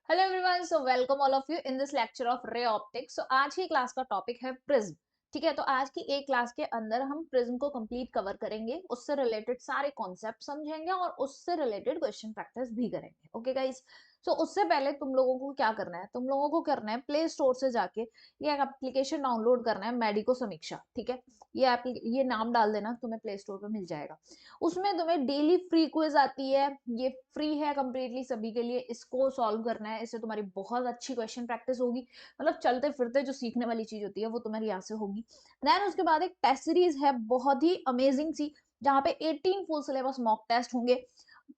Hello everyone, so welcome all of you in this lecture of ray optics. So आज की class का topic है prism. ठीक है, तो आज की एक क्लास के अंदर हम प्रिज्म को कंप्लीट कवर करेंगे, उससे रिलेटेड सारे कॉन्सेप्ट समझेंगे और उससे रिलेटेड क्वेश्चन प्रैक्टिस भी करेंगे। ओके गाइस, सो उससे पहले तुम लोगों को क्या करना है, तुम लोगों को करना है प्ले स्टोर से जाके ये एक एप्लीकेशन डाउनलोड करना है, मेडिको समीक्षा। ठीक है, ये नाम डाल देना, तुम्हें प्ले स्टोर पे मिल जाएगा। उसमें तुम्हें डेली फ्री क्विज आती है, ये फ्री है कंप्लीटली सभी के लिए। इसको सॉल्व करना है, इससे तुम्हारी बहुत अच्छी क्वेश्चन प्रैक्टिस होगी। मतलब चलते फिरते जो सीखने वाली चीज होती है वो तुम्हारी यहाँ से होगी। देन उसके बाद एक टेस्ट सीरीज है बहुत ही अमेजिंग सी, जहाँ पे 18 फुल सिलेबस मॉक टेस्ट होंगे।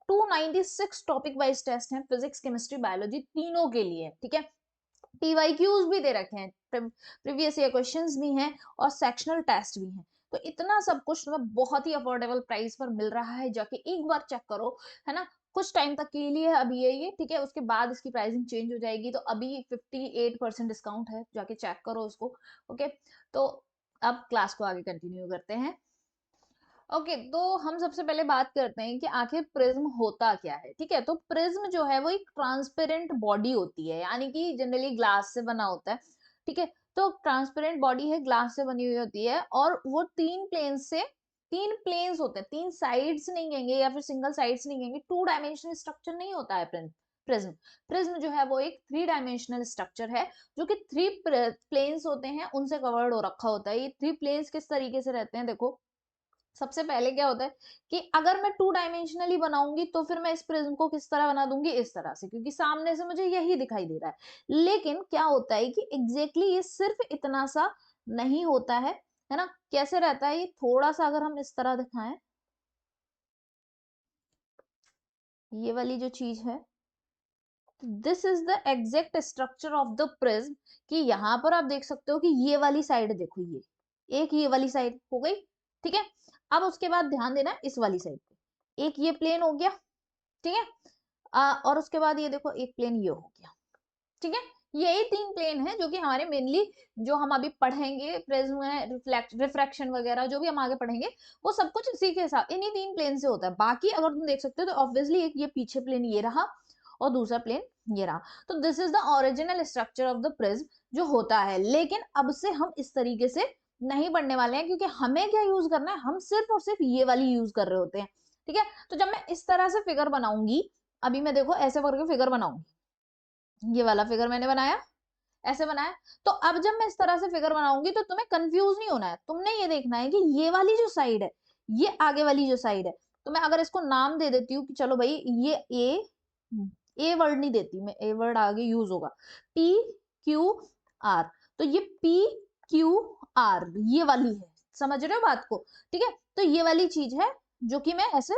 296 टॉपिक वाइज टेस्ट हैं, फिजिक्स केमिस्ट्री बायोलॉजी तीनों के लिए। ठीक है, पीवाईक्यूज भी दे रखे हैं, प्रीवियस ईयर क्वेश्चंस भी हैं और सेक्शनल टेस्ट भी हैं। तो इतना सब कुछ तुम्हें बहुत ही अफोर्डेबल प्राइस पर मिल रहा है, जाके एक बार चेक करो, है ना। कुछ टाइम तक के लिए अभी ये ठीक है, उसके बाद इसकी प्राइसिंग चेंज हो जाएगी। तो अभी 58% डिस्काउंट है, जाके चेक करो उसको। ओके, तो अब क्लास को आगे कंटिन्यू करते हैं। ओके, तो हम सबसे पहले बात करते हैं कि आखिर प्रिज्म होता क्या है। ठीक है, तो प्रिज्म जो है वो एक ट्रांसपेरेंट बॉडी होती है, यानी कि जनरली ग्लास से बना होता है। ठीक है, तो ट्रांसपेरेंट बॉडी है, ग्लास से बनी हुई होती है, और वो तीन प्लेन्स होते हैं, तीन साइड्स नहीं कहेंगे या फिर सिंगल साइड्स नहीं कहेंगे, टू डायमेंशनल स्ट्रक्चर नहीं होता है प्रिज्म। प्रिज्म जो है वो एक थ्री डायमेंशनल स्ट्रक्चर है, जो कि थ्री प्लेन्स होते हैं उनसे कवर्ड हो रखा होता है। ये थ्री प्लेन्स किस तरीके से रहते हैं, देखो। सबसे पहले क्या होता है कि अगर मैं टू डायमेंशनली बनाऊंगी तो फिर मैं इस प्रिज्म को किस तरह बना दूंगी, इस तरह से, क्योंकि सामने से मुझे यही दिखाई दे रहा है। लेकिन क्या होता है कि एग्जैक्टली ये सिर्फ इतना सा नहीं होता है ना। कैसे रहता है ये, थोड़ा सा अगर हम इस तरह दिखाएं, ये वाली जो चीज है, this is the exact structure of the prism. कि यहाँ पर आप देख सकते हो कि ये वाली साइड देखो, ये वाली साइड हो गई। ठीक है, अब उसके बाद ध्यान देना इस वाली साइड पे, एक ये प्लेन हो गया। ठीक है, और उसके बाद ये देखो एक प्लेन ये हो गया। ठीक है, यही तीन प्लेन है जो कि हमारे मेनली, जो हम अभी पढ़ेंगे प्रिज्म में रिफ्रैक्शन वगैरह जो भी हम आगे पढ़ेंगे, वो सब कुछ इसी के साथ इन्हीं तीन प्लेन से होता है। बाकी अगर तुम देख सकते हो तो ऑब्वियसली एक ये पीछे प्लेन ये रहा और दूसरा प्लेन ये रहा। तो this is the original structure of the prism जो होता है। लेकिन अब से हम इस तरीके से नहीं पढ़ने वाले हैं, क्योंकि हमें क्या यूज करना है, हम सिर्फ और सिर्फ ये वाली यूज कर रहे होते हैं। ठीक है, तो जब मैं इस तरह से फिगर बनाऊंगी, अभी मैं देखो ऐसे करके फिगर बनाऊंगी, ये वाला फिगर मैंने बनाया, ऐसे बनाया। तो अब जब मैं इस तरह से फिगर बनाऊंगी तो तुम्हें कंफ्यूज नहीं होना है, तुमने ये देखना है कि ये वाली जो साइड है, ये आगे वाली जो साइड है, तो मैं अगर इसको नाम दे देती हूँ कि चलो भाई ये ए वर्ड नहीं देती मैं, ए वर्ड आगे यूज होगा, पी क्यू आर। तो ये पी क्यू आर ये वाली है, समझ रहे हो बात को। ठीक है, तो ये वाली चीज है जो कि मैं ऐसे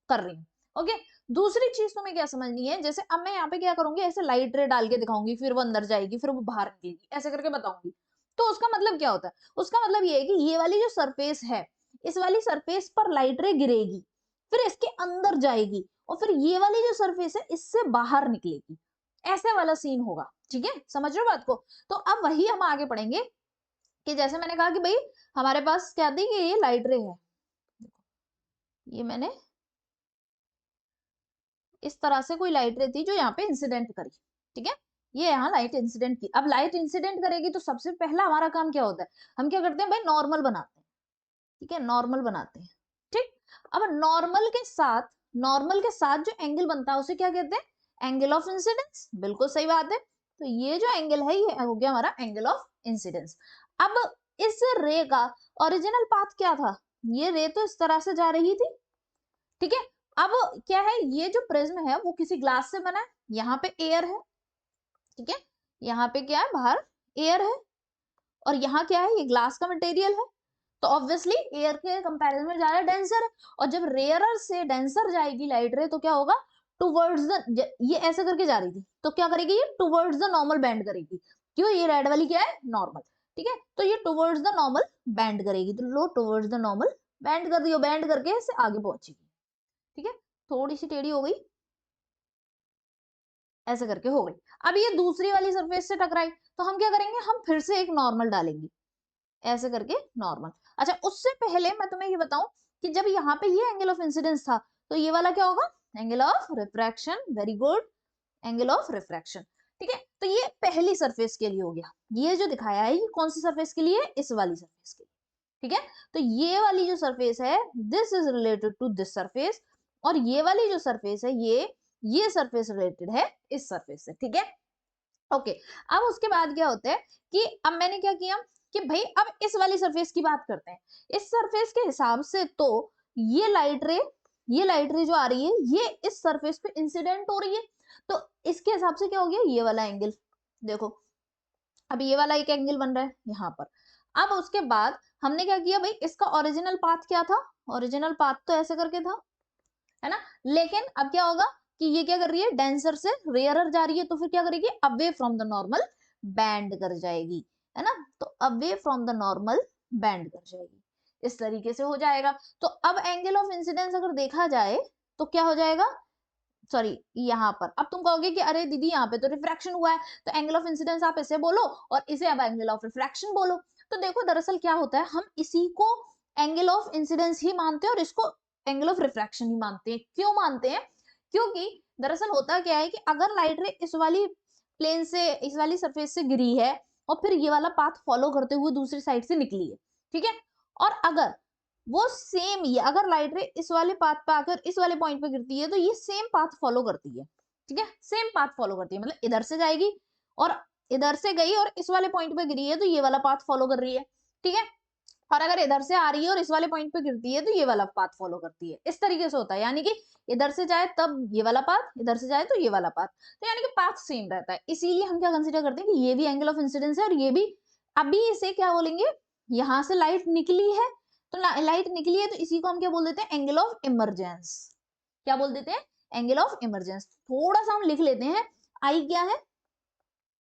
कर रही हूँ। ओके, दूसरी चीज तुम्हें क्या समझनी है, जैसे अब मैं यहाँ पे क्या करूंगी, ऐसे लाइट रे डाल के दिखाऊंगी, फिर वो अंदर जाएगी, फिर वो बाहर निकलेगी, ऐसे करके बताऊंगी। तो उसका मतलब क्या होता है, उसका मतलब ये है कि ये वाली जो सरफेस है, इस वाली सरफेस पर लाइट रे गिरेगी, फिर इसके अंदर जाएगी, और फिर ये वाली जो सरफेस है इससे बाहर निकलेगी। ऐसे वाला सीन होगा। ठीक है, समझ रहे हो बात को। तो अब वही हम आगे पढ़ेंगे कि जैसे मैंने कहा कि भाई हमारे पास क्या थी कि ये लाइट रे है, ये मैंने इस तरह से कोई लाइट रे थी जो यहाँ पे इंसिडेंट करी। ठीक है, ये यहाँ लाइट इंसिडेंट की। अब लाइट इंसिडेंट करेगी तो सबसे पहला हमारा काम क्या होता है, हम क्या करते हैं भाई, नॉर्मल बनाते हैं। ठीक है, नॉर्मल बनाते हैं। ठीक, अब नॉर्मल के साथ जो एंगल बनता है उसे क्या कहते हैं, एंगल ऑफ इंसिडेंस। बिल्कुल सही बात है। तो ये जो एंगल है ये हो गया हमारा एंगल ऑफ इंसिडेंस। अब इस रे का ओरिजिनल पाथ क्या था, ये रे तो इस तरह से जा रही थी। ठीक है, अब क्या है, ये जो प्रिज्म है वो किसी ग्लास से बना है, यहाँ पे एयर है। ठीक है, यहाँ पे क्या है, बाहर एयर है, और यहाँ क्या है, ये ग्लास का मटेरियल है। तो ऑब्वियसली एयर के कंपैरिजन में ज्यादा डेंसर है, और जब रेयरर से डेंसर जाएगी लाइट रे तो क्या होगा, टुवर्ड्स द, ये ऐसे करके जा रही थी तो क्या करेगी, ये टुवर्ड्स द नॉर्मल बेंड करेगी। क्यों, ये रेड वाली क्या है, नॉर्मल। ठीक है, तो ये टुवर्ड्स द नॉर्मल बेंड करेगी, तो लो टुवर्ड्स द नॉर्मल बेंड कर दियो, बेंड करके इससे आगे पहुंचेगी। ठीक है, थोड़ी सी टेढ़ी हो गई, ऐसे करके हो गई। अब ये दूसरी वाली सरफेस से टकराई, तो हम क्या करेंगे, हम फिर से एक नॉर्मल डालेंगे, ऐसे करके नॉर्मल। अच्छा, उससे पहले मैं तुम्हें ये बताऊं कि जब यहाँ पे ये एंगल ऑफ इंसिडेंस था, तो ये वाला क्या होगा, angle of refraction. Very good, angle of refraction. ठीक है, तो ये पहली सरफेस के लिए हो गया। ये जो दिखाया है ये कौन सी सरफेस के लिए, इस वाली सरफेस के लिए। ठीक है, तो ये वाली जो सरफेस है this is related to this surface, और ये वाली जो सरफेस है ये सरफेस रिलेटेड है इस सरफेस से। ठीक है, ओके। अब उसके बाद क्या होता है कि अब मैंने क्या किया कि भाई अब इस वाली सरफेस की बात करते हैं। इस सरफेस के हिसाब से तो ये लाइट रे जो आ रही है ये इस सरफेस पे इंसिडेंट हो रही है, तो इसके हिसाब से क्या हो गया, ये वाला एंगल। देखो अब ये वाला एक एंगल बन रहा है यहाँ पर। अब उसके बाद हमने क्या किया भाई, इसका ओरिजिनल पाथ क्या था, ओरिजिनल पाथ तो ऐसे करके था, है ना। लेकिन अब क्या होगा कि ये क्या कर रही है, डेंसर से रेयरर जा रही है, तो फिर क्या करेगी, away from the normal band कर जाएगी, है ना। तो away from the normal band कर जाएगी, इस तरीके से हो जाएगा। तो अब एंगल ऑफ इंसिडेंस अगर देखा जाए तो क्या हो जाएगा, सॉरी यहाँ पर। अब तुम कहोगे कि अरे दीदी यहाँ पे तो रिफ्रैक्शन हुआ है, तो एंगल ऑफ इंसिडेंस आप इसे बोलो और इसे अब एंगल ऑफ रिफ्रैक्शन बोलो। तो देखो दरअसल क्या होता है, हम इसी को एंगल ऑफ इंसिडेंस ही मानते हैं और इसको एंगल ऑफ रिफ्रैक्शन ही मानते हैं। क्यों मानते हैं, क्योंकि दरअसल होता क्या है कि अगर लाइट रे इस वाली प्लेन से, इस वाली सरफेस से गिरी है और फिर ये वाला पाथ फॉलो करते हुए दूसरी साइड से निकली है, ठीक है, और अगर वो सेम, ये अगर लाइट रे इस वाले पाथ पे आकर इस वाले पॉइंट पे गिरती है तो ये सेम पाथ फॉलो करती है। ठीक है, सेम पाथ फॉलो करती है, मतलब इधर से जाएगी और इधर से गई और इस वाले पॉइंट पे गिरी है तो ये वाला पाथ फॉलो कर रही है। ठीक है, और अगर इधर से आ रही है और इस वाले पॉइंट पे गिरती है तो ये वाला पाथ फॉलो करती है। इस तरीके से होता है, यानी कि इधर से जाए तब ये वाला पाथ, इधर से जाए तो ये वाला पाथ, तो यानी कि पाथ सेम रहता है। इसीलिए हम क्या कंसीडर करते हैं कि ये भी एंगल ऑफ इंसिडेंस है और ये भी। अभी इसे क्या बोलेंगे, यहां से लाइट निकली है, तो लाइट निकली है तो इसी को हम क्या बोल देते हैं, एंगल ऑफ इमरजेंस। क्या बोल देते हैं, एंगल ऑफ इमरजेंस। थोड़ा सा हम लिख लेते हैं, आई क्या है,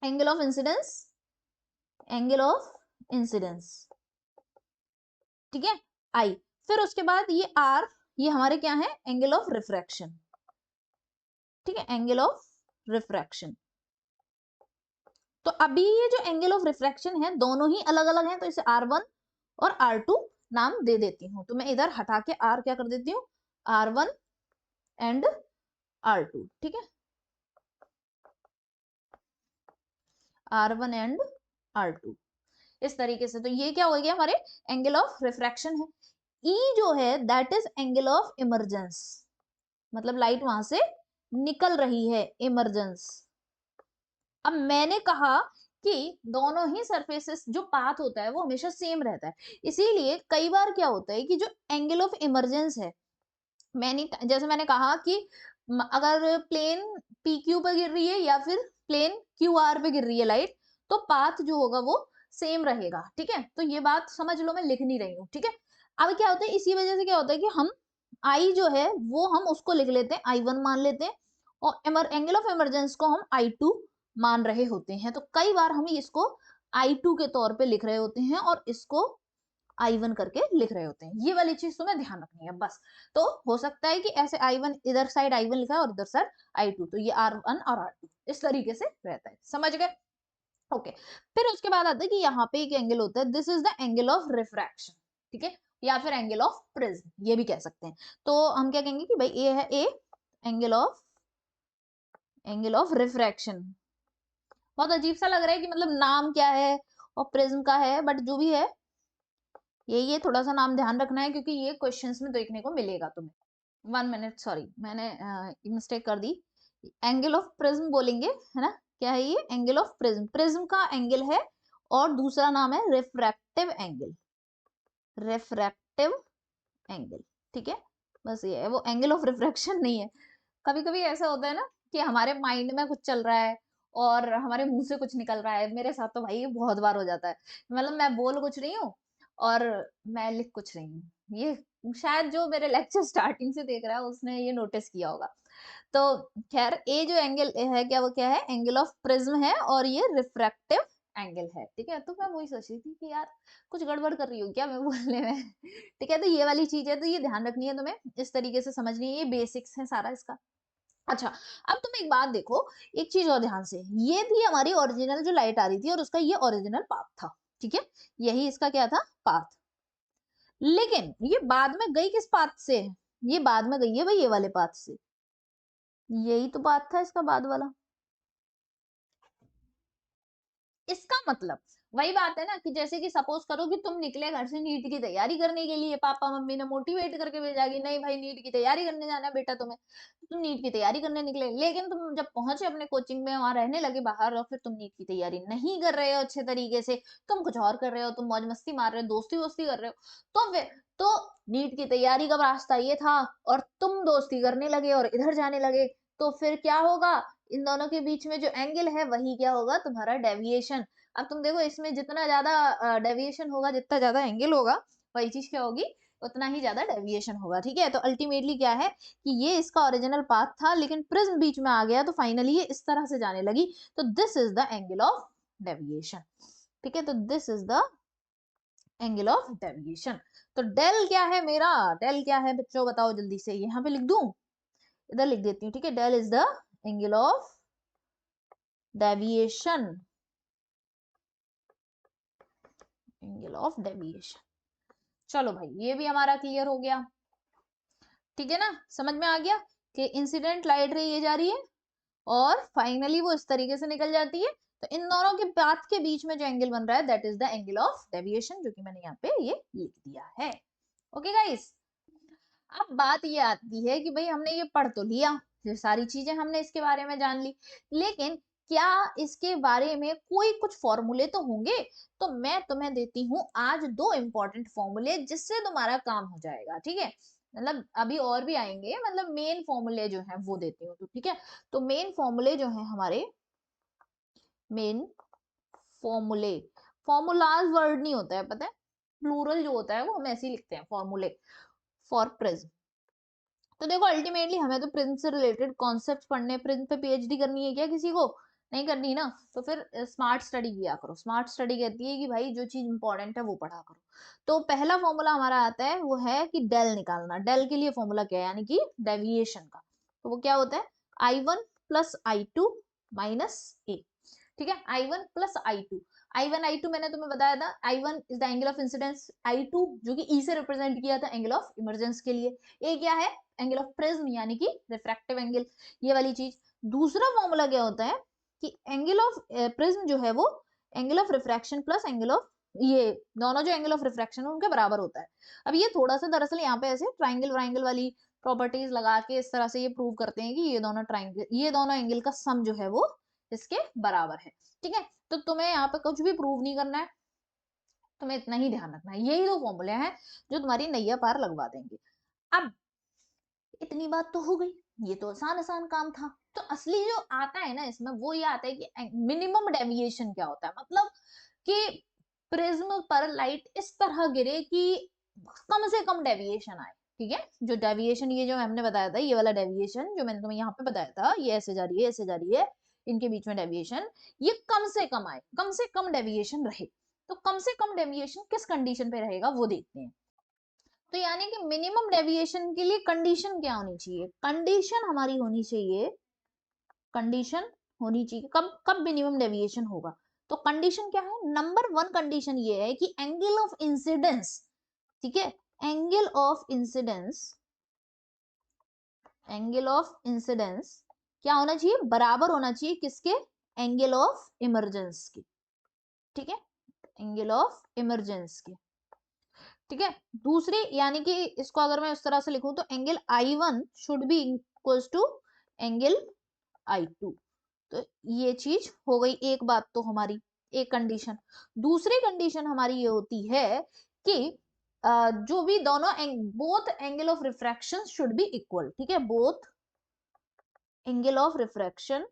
angle of incidence, angle of incidence. ठीक है, आई। फिर उसके बाद ये आर, ये हमारे क्या है, एंगल ऑफ रिफ्रैक्शन। ठीक है, एंगल ऑफ रिफ्रैक्शन। तो अभी ये जो एंगल ऑफ रिफ्रैक्शन है दोनों ही अलग अलग हैं, तो इसे R1 और R2 नाम दे देती हूँ। तो मैं इधर हटा के R क्या कर देती हूँ, R1 एंड R2। ठीक है, R1 एंड R2 इस तरीके से। तो ये क्या हो गया, हमारे एंगल ऑफ रिफ्रैक्शन है। ई जो है that is angle of emergence, मतलब लाइट वहां से निकल रही है, इमरजेंस। अब मैंने कहा कि दोनों ही सरफेसेस जो पाथ होता है वो हमेशा सेम रहता है, इसीलिए कई बार क्या होता है कि जो एंगल ऑफ इमरजेंस है, जैसे मैंने कहा कि अगर प्लेन पी क्यू पे गिर रही है या फिर प्लेन क्यू आर पे गिर रही है लाइट, तो पाथ जो होगा वो सेम रहेगा। ठीक है, तो ये बात समझ लो, मैं लिख नहीं रही हूँ। ठीक है, अब क्या होता है, इसी वजह से क्या होता है कि हम आई जो है वो हम उसको लिख लेते हैं, I1 मान लेते हैं, और एंगल ऑफ इमरजेंस को हम I2 मान रहे होते हैं। तो कई बार हम इसको I2 के तौर पे लिख रहे होते हैं और इसको I1 करके लिख रहे होते हैं। ये वाली चीज तुम्हें ध्यान रखनी है बस। तो हो सकता है कि ऐसे I1, इधर साइड I1 लिखा है और इधर साइड I2, तो ये R1 और R2 इस तरीके से रहता है। समझ गए, ओके। फिर उसके बाद आता है कि यहाँ पे एक एंगल होता है, this is the angle of refraction. ठीक है, या फिर एंगल ऑफ प्रिज्म ये भी कह सकते हैं। तो हम क्या कहेंगे कि भाई ए है, ए एंगल ऑफ रिफ्रैक्शन। बहुत अजीब सा लग रहा है कि मतलब नाम क्या है और प्रिज्म का है, बट जो भी है ये थोड़ा सा नाम ध्यान रखना है क्योंकि ये क्वेश्चंस में देखने को मिलेगा तुम्हें। 1 मिनट, सॉरी मैंने मिस्टेक कर दी, एंगल ऑफ प्रिज्म बोलेंगे, है ना। क्या है ये, एंगल ऑफ प्रिज्म, प्रिज्म का एंगल है और दूसरा नाम है रिफ्रैक्टिव एंगल, रिफ्रैक्टिव एंगल। ठीक है, बस ये है, वो एंगल ऑफ रिफ्रैक्शन नहीं है। कभी कभी ऐसा होता है ना कि हमारे माइंड में कुछ चल रहा है और हमारे मुंह से कुछ निकल रहा है, मेरे साथ तो भाई बहुत बार हो जाता है, मतलब मैं बोल कुछ रही हूँ और मैं लिख कुछ रही हूँ। ये शायद जो मेरे लेक्चर स्टार्टिंग से देख रहा है उसने ये नोटिस किया होगा। तो खैर ए जो एंगल है क्या, वो क्या है, एंगल ऑफ प्रिज्म है और ये रिफ्रैक्टिव एंगल है। ठीक है, तो मैं वही सोच रही थी कि यार कुछ गड़बड़ कर रही हूँ क्या मैं बोलने में। ठीक है, तो ये वाली चीज है, तो ये ध्यान रखनी है तुम्हें, इस तरीके से समझनी है, ये बेसिक्स है सारा इसका। अच्छा, अब तुम एक बात देखो, एक चीज और ध्यान से, ये थी हमारी ओरिजिनल जो लाइट आ रही थी और उसका ये ओरिजिनल पाथ था। ठीक है, यही इसका क्या था, पाथ। लेकिन ये बाद में गई किस पाथ से, ये बाद में गई है भाई ये वाले पाथ से, यही तो पाथ था इसका बाद वाला। इसका मतलब वही बात है ना कि जैसे कि सपोज करो कि तुम निकले घर से नीट की तैयारी करने के लिए, पापा मम्मी ने मोटिवेट करके भेजा कि नहीं भाई नीट की तैयारी करने जाना है बेटा तुम्हें, तो तुम नीट की तैयारी करने निकले, लेकिन तुम जब पहुंचे अपने कोचिंग में, वहां रहने लगे बाहर, और फिर तुम नीट की तैयारी नहीं कर रहे हो अच्छे तरीके से, तुम कुछ और कर रहे हो, तुम मौज मस्ती मार रहे हो, दोस्ती वोस्ती कर रहे हो, तो फिर तो नीट की तैयारी का रास्ता ये था और तुम दोस्ती करने लगे और इधर जाने लगे, तो फिर क्या होगा, इन दोनों के बीच में जो एंगल है वही क्या होगा, तुम्हारा डेविएशन। अब तुम देखो इसमें जितना ज्यादा डेविएशन होगा, जितना ज्यादा एंगल होगा, वही चीज क्या होगी, उतना ही ज्यादा डेविएशन होगा। ठीक है, तो अल्टीमेटली क्या है कि ये इसका ओरिजिनल पाथ था, लेकिन प्रिज्म बीच में आ गया, तो फाइनली ये इस तरह से जाने लगी, तो this is the angle of deviation. ठीक है, तो this is the angle of deviation. तो डेल क्या है मेरा, डेल क्या है बच्चों बताओ जल्दी से, यहाँ पे लिख दूं, इधर लिख देती हूँ। ठीक है, del is the angle of deviation, angle of deviation. चलो भाई ये भी हमारा क्लियर हो गया। ठीक है ना, समझ में आ गया कि इंसिडेंट लाइट रे ये जा रही है और फाइनली वो इस तरीके से निकल जाती है, तो इन दोनों के पाथ के बीच में जो एंगल बन रहा है that is the angle of deviation, जो कि मैंने यहाँ पे ये लिख दिया है। ओके गाइस, अब बात ये आती है कि भाई हमने ये पढ़ तो लिया, ये सारी चीजें हमने इसके बारे में जान ली, लेकिन क्या इसके बारे में कोई कुछ फॉर्मूले तो होंगे, तो मैं तुम्हें देती हूँ आज दो इंपॉर्टेंट फॉर्मूले जिससे तुम्हारा काम हो जाएगा। ठीक है, मतलब अभी और भी आएंगे, मतलब मेन फॉर्मूले जो है वो देती हूँ, तो ठीक है, तो मेन फॉर्मूले जो है हमारे, मेन फॉर्मूले, फॉर्मूलाज वर्ड नहीं होता है पता है, प्लूरल जो होता है वो हम ऐसे ही लिखते हैं, फॉर्मूले फॉर प्रिज्म। तो देखो अल्टीमेटली हमें तो प्रिज्म से रिलेटेड कॉन्सेप्ट पढ़ने, प्रिज्म पे पीएचडी करनी है क्या किसी को, नहीं करनी ना, तो फिर स्मार्ट स्टडी किया करो। स्मार्ट स्टडी कहती है कि भाई जो चीज इंपॉर्टेंट है वो पढ़ा करो। तो पहला फॉर्मूला हमारा आता है वो है कि डेल निकालना। डेल के लिए फॉर्मूला क्या है, यानी कि डेविएशन का, तो वो क्या होता है, I1 प्लस I2 माइनस ए। ठीक है, I1 plus I2, I1 I2 मैंने तुम्हें बताया था, I1 is the angle of incidence, I2 जो कि E से रिप्रेजेंट किया था एंगल ऑफ इमरजेंस के लिए, ए क्या है, एंगल ऑफ प्रिज्म यानी कि रिफ्रैक्टिव एंगल, ये वाली चीज। दूसरा फॉर्मूला क्या होता है कि एंगल ऑफ प्रिज्म जो है वो angle of refraction plus angle of, ये दोनों जो एंगल ऑफ रिफ्रैक्शन है उनके बराबर होता है। अब ये थोड़ा सा दरअसल यहाँ पे ऐसे ट्राइंगल व्राइंगल वाली प्रॉपर्टीज लगा के इस तरह से ये प्रूव करते हैं कि ये दोनों ट्राइंगल, ये दोनों एंगल का सम जो है वो इसके बराबर है। ठीक है, तो तुम्हें यहाँ पे कुछ भी प्रूव नहीं करना है, तुम्हें इतना ही ध्यान रखना है, यही दो फॉर्मूले हैं जो तुम्हारी नैया पार लगवा देंगे। अब इतनी बात तो हो गई, ये तो आसान आसान काम था। तो असली जो आता है ना इसमें वो ये आता है कि मिनिमम डेविएशन क्या होता है, मतलब कि प्रिज्म पर लाइट इस तरह गिरे कि कम से कम डेविएशन आए। ठीक है, जो डेविएशन ये जो हमने बताया था, ये वाला डेविएशन जो मैंने तुम्हें यहाँ पे बताया था, ये ऐसे जा रही है ऐसे जा रही है, इनके बीच में डेविएशन ये कम से कम आए, कम से कम डेविएशन रहे। तो कम से कम डेविएशन किस कंडीशन पे रहेगा वो देखते हैं। तो यानी कि मिनिमम डेविएशन के लिए कंडीशन क्या होनी चाहिए, कंडीशन हमारी होनी चाहिए, कंडीशन होनी चाहिए कब कब मिनिमम डेविएशन होगा, तो कंडीशन क्या है, नंबर वन कंडीशन ये है कि एंगल ऑफ इंसिडेंस, ठीक है, angle of incidence, angle of incidence क्या होना चाहिए, बराबर होना चाहिए किसके, एंगल ऑफ इमरजेंस के। ठीक है, एंगल ऑफ इमरजेंस के। ठीक है, दूसरी यानी कि इसको अगर मैं उस तरह से लिखूं तो angle I1 should be equals to angle I2। तो ये चीज हो गई एक बात तो हमारी, एक कंडीशन। दूसरी कंडीशन हमारी ये होती है कि जो भी दोनों both angle of refraction should be equal. ठीक है, both angle of refraction,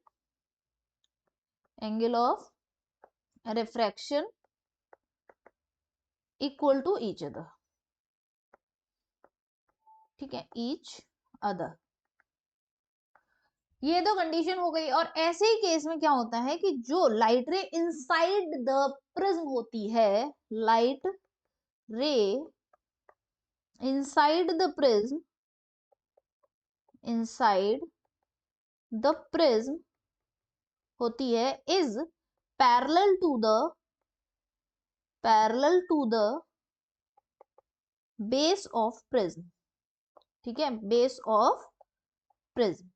angle of refraction equal to each other. ठीक है, ईच अदर, ये तो कंडीशन हो गई। और ऐसे ही केस में क्या होता है कि जो light ray inside the prism होती है, light ray inside the prism, inside the prism होती है, is parallel to the, parallel to the base of prism. ठीक है, बेस ऑफ प्रिज्म,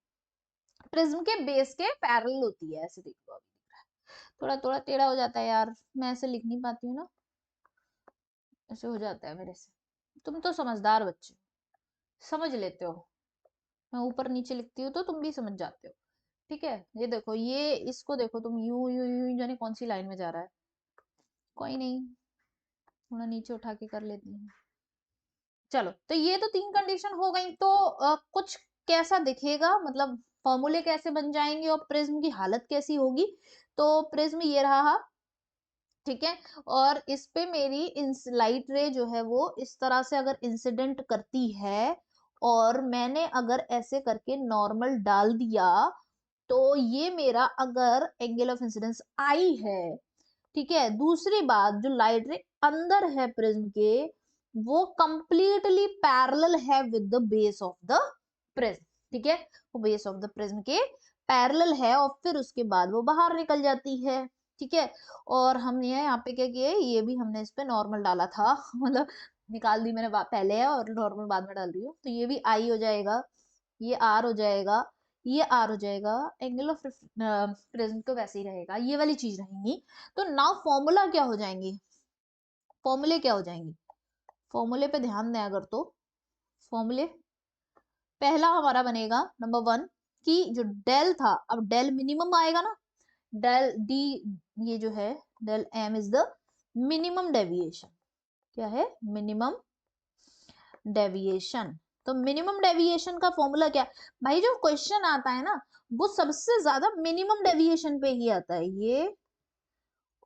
प्रिज्म के बेस के पैरेलल होती है, ऐसे देखो अभी। थोड़ा थोड़ा टेढ़ा हो जाता है यार, मैं ऐसे लिख नहीं पाती हूँ ना, ऐसे हो जाता है मेरे से। तुम तो समझदार बच्चे हो, समझ लेते हो, मैं ऊपर नीचे लिखती हूँ तो तुम भी समझ जाते हो। ठीक है, ये देखो, ये इसको देखो तुम, यू यू यू जाने कौन सी लाइन में जा रहा है। कोई नहीं, थोड़ा नीचे उठा के कर लेती हूँ। चलो, तो ये तो 3 कंडीशन हो गई, तो कुछ कैसा दिखेगा, मतलब फॉर्मूले कैसे बन जाएंगे और प्रिज्म की हालत कैसी होगी। तो प्रिज्म ये रहा, ठीक है, और इस पे मेरी लाइट रे जो है वो इस तरह से अगर इंसिडेंट करती है, और मैंने अगर ऐसे करके नॉर्मल डाल दिया, तो ये मेरा अगर एंगल ऑफ इंसिडेंस आई है, ठीक है। दूसरी बात, जो लाइट रे अंदर है प्रिज्म के, वो कंप्लीटली पैरेलल है with the base of the prism, ठीक है, वो बेस ऑफ द प्रिज्म के पैरेलल है, और फिर उसके बाद वो बाहर निकल जाती है, ठीक है। और हमने यहाँ पे क्या किया है, ये भी हमने इस पे नॉर्मल डाला था मतलब निकाल दी मैंने पहले है और नॉर्मल बाद में डाल रही हूँ, तो ये भी आई हो जाएगा, ये आर हो जाएगा, ये आर हो जाएगा, एंगल ऑफ प्रिज्म तो वैसे ही रहेगा, ये वाली चीज रहेंगी। तो नाउ फॉर्मूला क्या हो जाएंगे, फॉर्मूले क्या हो जाएंगे, फॉर्मूले पे ध्यान दें अगर, तो फॉर्मूले पहला हमारा बनेगा नंबर 1 कि जो डेल था, अब डेल मिनिमम आएगा ना, डेल डी, ये जो है del M is the minimum deviation, क्या है, मिनिमम डेविएशन। तो मिनिमम डेविएशन का फॉर्मूला क्या है भाई, जो क्वेश्चन आता है ना, वो सबसे ज्यादा मिनिमम डेविएशन पे ही आता है, ये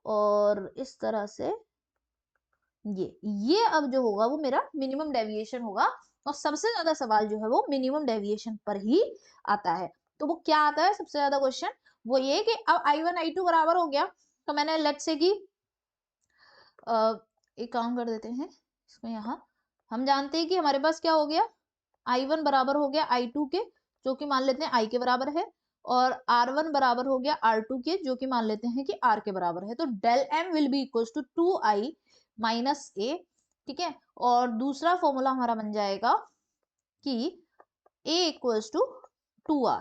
और इस तरह से, ये अब जो होगा वो मेरा मिनिमम डेविएशन होगा, और सबसे ज्यादा सवाल जो है वो मिनिमम डेविएशन पर ही आता है। तो वो क्या आता है सबसे ज्यादा क्वेश्चन, वो ये कि अब I1 I2 बराबर हो गया, तो मैंने लेट्स से कि एक काम कर देते हैं इसको, यहाँ हम जानते हैं कि हमारे पास क्या हो गया, I1 बराबर हो गया I2 के, जो कि मान लेते हैं I के बराबर है, और R1 बराबर हो गया R2 के, जो कि मान लेते हैं कि R के बराबर है। तो del M will be equal to 2I minus A, ठीक है। और दूसरा फॉर्मूला हमारा बन जाएगा कि A इक्वल्स टू 2R,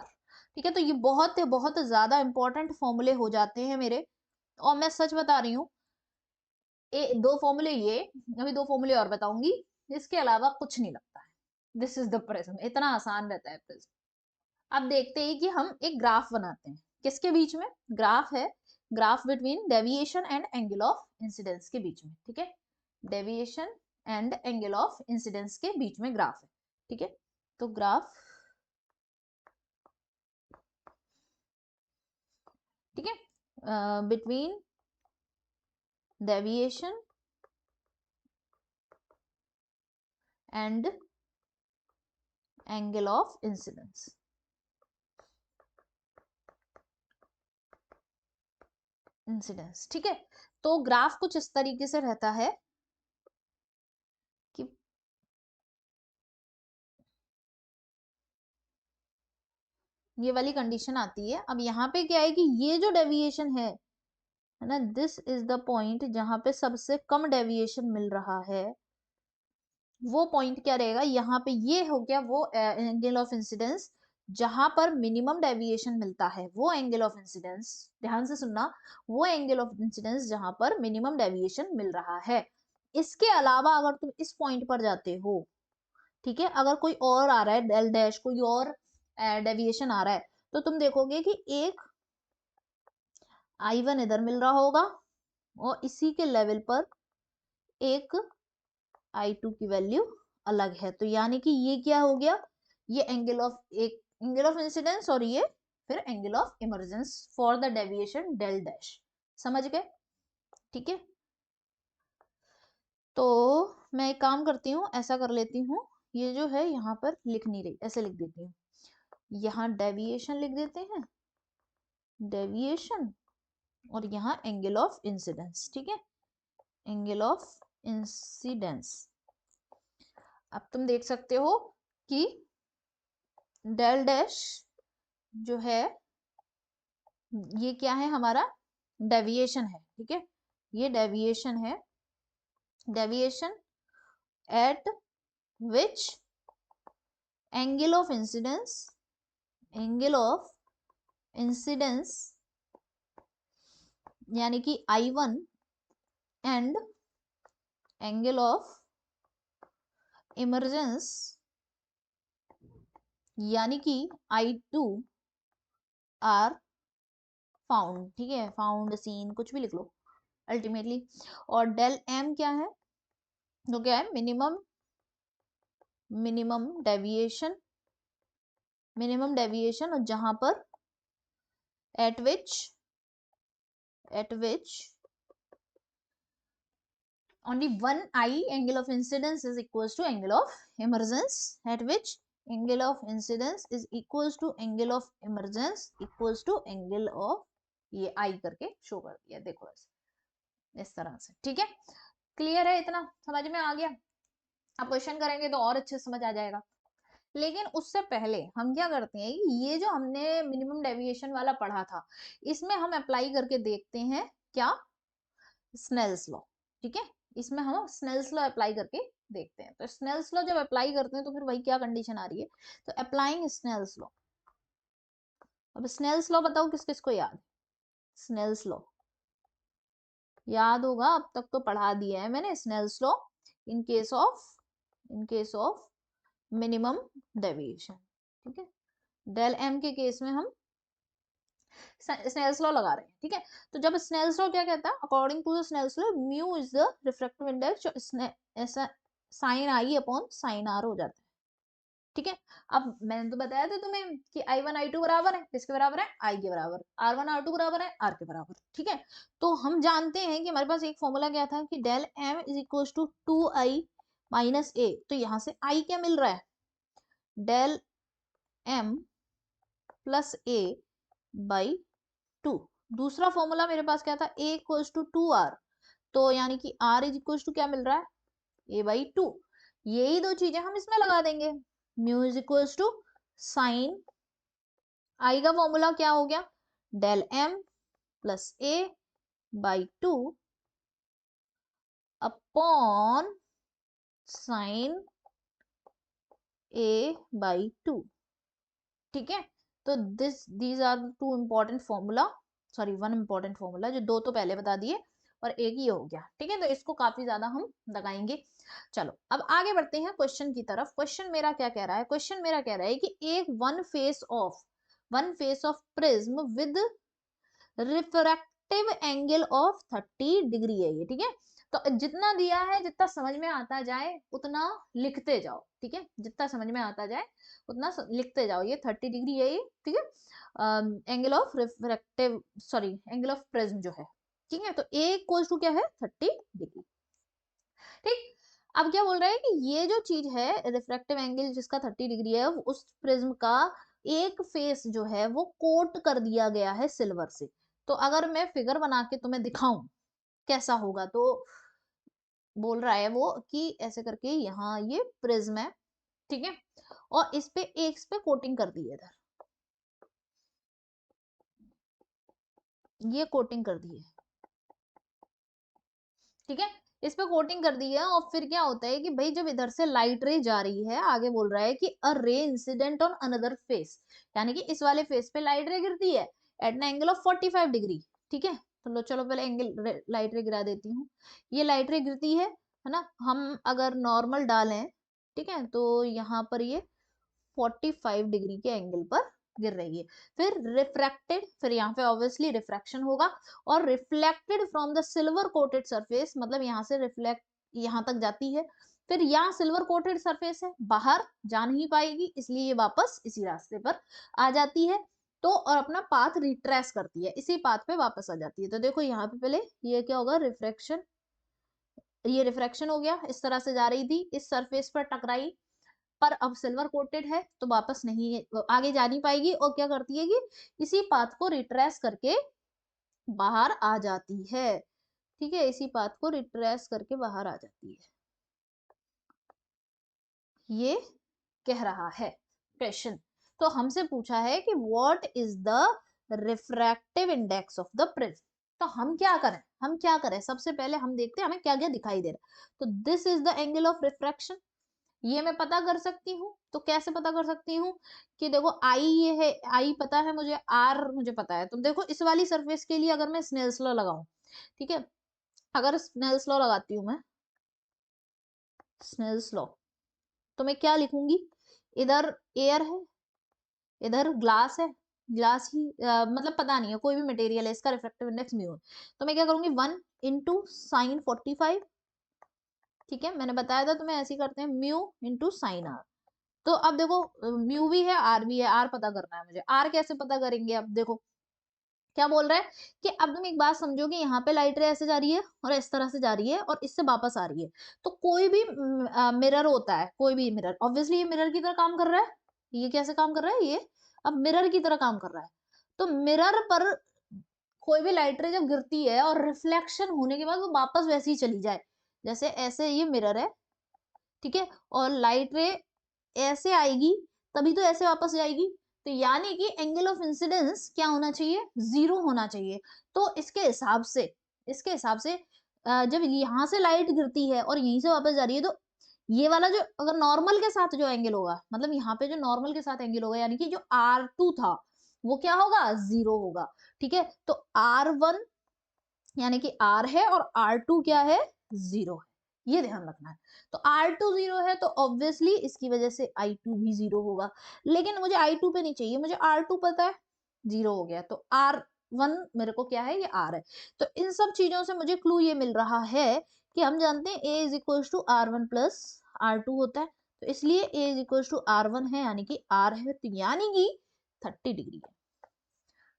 ठीक है। तो ये बहुत बहुत ज्यादा इंपॉर्टेंट फॉर्मूले हो जाते हैं मेरे, और मैं सच बता रही हूँ, दो फॉर्मूले ये, अभी दो फॉर्मूले और बताऊंगी, इसके अलावा कुछ नहीं लगता है। दिस इज द प्रिज्म, इतना आसान रहता है प्रिज्म। अब देखते हैं कि हम एक ग्राफ बनाते हैं, किसके बीच में ग्राफ है, graph between deviation and angle of incidence के बीच में, ठीक है, deviation and angle of incidence के बीच में ग्राफ है, ठीक है। तो ग्राफ, ठीक है, between deviation and angle of incidence, incidence, ठीक है। तो ग्राफ कुछ इस तरीके से रहता है कि ये वाली कंडीशन आती है। अब यहाँ पे क्या है कि ये जो डेविएशन है ना, दिस इज द पॉइंट जहां पे सबसे कम डेविएशन मिल रहा है, वो पॉइंट क्या रहेगा, यहाँ पे ये हो गया वो एंगल ऑफ इंसिडेंस, जहां पर मिनिमम डेविएशन मिलता है, वो एंगल ऑफ इंसिडेंस, ध्यान से सुनना, वो एंगल ऑफ इंसिडेंस जहां पर मिनिमम डेविएशन मिल रहा है। इसके अलावा अगर तुम इस पॉइंट पर जाते हो, ठीक है, अगर कोई और आ रहा है डेल डैश, कोई और डेविएशन आ रहा है, तो तुम देखोगे कि एक I1 इधर मिल रहा होगा, और इसी के लेवल पर एक I2 की वैल्यू अलग है। तो यानी कि ये क्या हो गया, ये एंगल ऑफ, एक एंगल ऑफ इंसिडेंस, और ये फिर angle of emergence for the deviation del dash, समझ गए, ठीक है। तो मैं एक काम करती हूँ, ऐसा कर लेती हूँ, ये जो है यहाँ पर लिख नहीं रही, ऐसे लिख देती हूँ, यहाँ डेविएशन लिख देते हैं, डेविएशन, और यहाँ एंगल ऑफ इंसिडेंस, ठीक है, एंगल ऑफ इंसिडेंस। अब तुम देख सकते हो कि डेल डैश जो है, ये क्या है हमारा, डेविएशन है, ठीक है, ये डेविएशन है, deviation eight which angle of incidence, angle of incidence यानी कि I1 and angle of emergence यानी कि I2 आर फाउंड, ठीक है, फाउंड, सीन, कुछ भी लिख लो अल्टीमेटली। और डेल एम क्या है, तो क्या है, मिनिमम डेविएशन, और जहां पर eight which only one I angle of incidence is equals to angle of emergence, at which angle of incidence is equals to angle of emergence equals to angle of, ये I करके show कर दिया, देखो ऐसे इस तरह से, ठीक है। क्लियर है, इतना समझ में आ गया? अब क्वेश्चन करेंगे तो और अच्छे समझ आ जाएगा। लेकिन उससे पहले हम क्या करते हैं, ये जो हमने मिनिमम डेविएशन वाला पढ़ा था, इसमें हम अप्लाई करके देखते हैं क्या, स्नेल्स लॉ, ठीक है। इसमें हम स्नेल्स लॉ अप्लाई करके देखते हैं। तो स्नेल्स लॉ जब अप्लाई करते हैं तो फिर वही क्या कंडीशन आ रही है, तो अप्लाइंग स्नेल्स लॉ। अब स्नेल्स लॉ बताओ किस किस को याद, स्नेल्स लॉ याद होगा, अब तक तो पढ़ा दिया है मैंने। Snell's law in case of minimum deviation, ठीक है। डेल एम के केस में हम स्नेल्स लॉ लगा रहे हैं, ठीक है। तो जब स्नेल्स लॉ क्या कहता है, according to the Snell's law mu is the refractive index, ऐसा साइन आई अपॉन साइन आर हो जाता है, ठीक है। अब मैंने तो बताया था तुम्हें कि I1 I2 बराबर है, किसके बराबर है, I के बराबर, R1 R2 बराबर है R के बराबर, ठीक है। तो हम जानते हैं कि हमारे पास एक फॉर्मूला क्या था कि del M is equal to 2I minus A, तो यहां से I क्या मिल रहा है, del M plus A by 2। दूसरा फॉर्मूला मेरे पास क्या था, a इक्वल्स टू 2r, तो यानी कि r इज इक्वल्स टू क्या मिल रहा है, a बाई 2। यही दो चीजें हम इसमें लगा देंगे, mu is equals to sine I का फॉर्मूला क्या हो गया, del m plus a by 2 upon sine a by 2, ठीक है। तो these are two important formula, sorry one important formula, जो दो तो पहले बता दिए और एक ही हो गया, ठीक है। तो इसको काफी ज्यादा हम लगाएंगे। चलो अब आगे बढ़ते हैं क्वेश्चन की तरफ। क्वेश्चन मेरा क्या कह रहा है, क्वेश्चन मेरा कह रहा है कि एक one face of prism with refractive angle of 30 degree है ये, ठीक है। तो जितना दिया है, जितना समझ में आता जाए उतना लिखते जाओ, ठीक है। जितना समझ में आता जाए उतना लिखते जाओ। ये 30 डिग्री है ये, ठीक है। Angle of refractive, sorry angle of prism जो है, ठीक है। तो ए इक्वल्स टू क्या है, 30 डिग्री, ठीक। अब क्या बोल रहा है कि ये जो चीज है रिफ्रैक्टिव एंगल जिसका 30 डिग्री है, उस प्रिज्म का एक फेस जो है वो कोट कर दिया गया है सिल्वर से। तो अगर मैं फिगर बना के तुम्हें दिखाऊं कैसा होगा, तो बोल रहा है वो कि ऐसे करके यहाँ ये प्रिज्म है, ठीक है, और इस पे कोटिंग कर दी है, इधर ये कोटिंग कर दी है, ठीक है। इस पे कोटिंग कर दी है। और फिर क्या होता है कि भाई जब इधर से लाइट रे जा रही है, आगे बोल रहा है कि a ray incident on another face, यानी कि इस वाले फेस पे लाइट रे गिरती है at an angle of 45 degree, ठीक है। तो लो चलो पहले एंगल लाइट रे गिरा देती हूँ। ये लाइट रे गिरती है ना, हम अगर नॉर्मल डालें, ठीक है, तो यहाँ पर ये 45 डिग्री के एंगल पर गिर रही है। फिर रिफ्रैक्टेड, फिर यहाँ पे ऑब्वियसली रिफ्रैक्शन होगा, और reflected from the silver coated surface, मतलब यहाँ से रिफ्लेक्ट यहाँ तक जाती है। फिर यहाँ सिल्वर कोटेड सरफेस है, बाहर जा नहीं पाएगी, इसलिए ये वापस इसी रास्ते पर आ जाती है। तो और अपना पाथ रिट्रेस करती है, इसी पाथ पे वापस आ जाती है। तो देखो यहाँ पे पहले ये क्या होगा, रिफ्रैक्शन, ये रिफ्रैक्शन हो गया, इस तरह से जा रही थी, इस सरफेस पर टकराई, पर अब सिल्वर कोटेड है तो वापस नहीं आगे जा नहीं पाएगी, और क्या करती है कि इसी पाथ को रिट्रेस करके बाहर आ जाती है, ठीक है। इसी पाथ को रिट्रेस करके बाहर आ जाती है, ये कह रहा है क्वेश्चन। तो हमसे पूछा है कि what is the refractive index of the prism. तो हम क्या करें, सबसे पहले हम देखते हैं हमें क्या क्या दिखाई दे रहा है। तो this is the angle of refraction, ये मैं पता कर सकती हूँ। तो कैसे पता कर सकती हूँ कि देखो आई ये है, आई पता है मुझे, आर मुझे पता है। तो देखो इस वाली सरफेस के लिए अगर मैं स्नेल्स लॉ लगाऊं, ठीक है, अगर स्नेल्स लॉ लगाती हूँ मैं, स्नेल्स लॉ, तो मैं क्या लिखूंगी, इधर एयर है, इधर ग्लास है, ग्लास ही मतलब पता नहीं है, कोई भी मटेरियल है, इसका रिफ्रैक्टिव इंडेक्स म्यू है। तो मैं क्या करूंगी, 1 इंटू साइन 45, ठीक है, मैंने बताया था तुम्हें ऐसे ही करते हैं, म्यू इंटू साइन आर। तो अब देखो म्यू भी है, आर भी है, आर पता करना है मुझे। आर कैसे पता करेंगे, अब देखो क्या बोल रहा है कि अब तुम एक बात समझो कि यहाँ पे लाइट रे ऐसे जा रही है और इस तरह से जा रही है और इससे वापस आ रही है। तो कोई भी मिरर होता है, कोई भी मिरर, ऑब्वियसली ये मिरर की तरह काम कर रहा है। ये कैसे काम कर रहा है, ये अब मिरर की तरह काम कर रहा है। तो मिरर पर कोई भी लाइट रे जब गिरती है और रिफ्लेक्शन होने के बाद वो वापस वैसे ही चली जाए, जैसे ऐसे ये मिरर है, ठीक है, और लाइट रे ऐसे आएगी तभी तो ऐसे वापस जाएगी। तो यानी कि एंगल ऑफ इंसिडेंस क्या होना चाहिए, 0 होना चाहिए। तो इसके हिसाब से जब यहाँ से लाइट गिरती है और यहीं से वापस जा रही है, तो ये वाला जो अगर नॉर्मल के साथ जो एंगल होगा, मतलब यहाँ पे जो नॉर्मल के साथ एंगल होगा, यानी कि जो R2 था वो क्या होगा, 0 होगा। ठीक है, तो R1 यानी कि R है और R2 क्या है, 0 है, ये ध्यान रखना है। तो R2 0 है तो ऑब्वियसली इसकी वजह से I2 भी 0 होगा। लेकिन मुझे I2 पे नहीं चाहिए, मुझे R2 पता है, 0 हो गया। तो R1 मेरे को क्या है, ये R है। तो इन सब चीजों से मुझे क्लू ये मिल रहा है कि हम जानते हैं A is equal to R1 plus R2 होता है। तो इसलिए A is equal to R1 है, यानी कि R है, तो यानी कि 30 डिग्री है।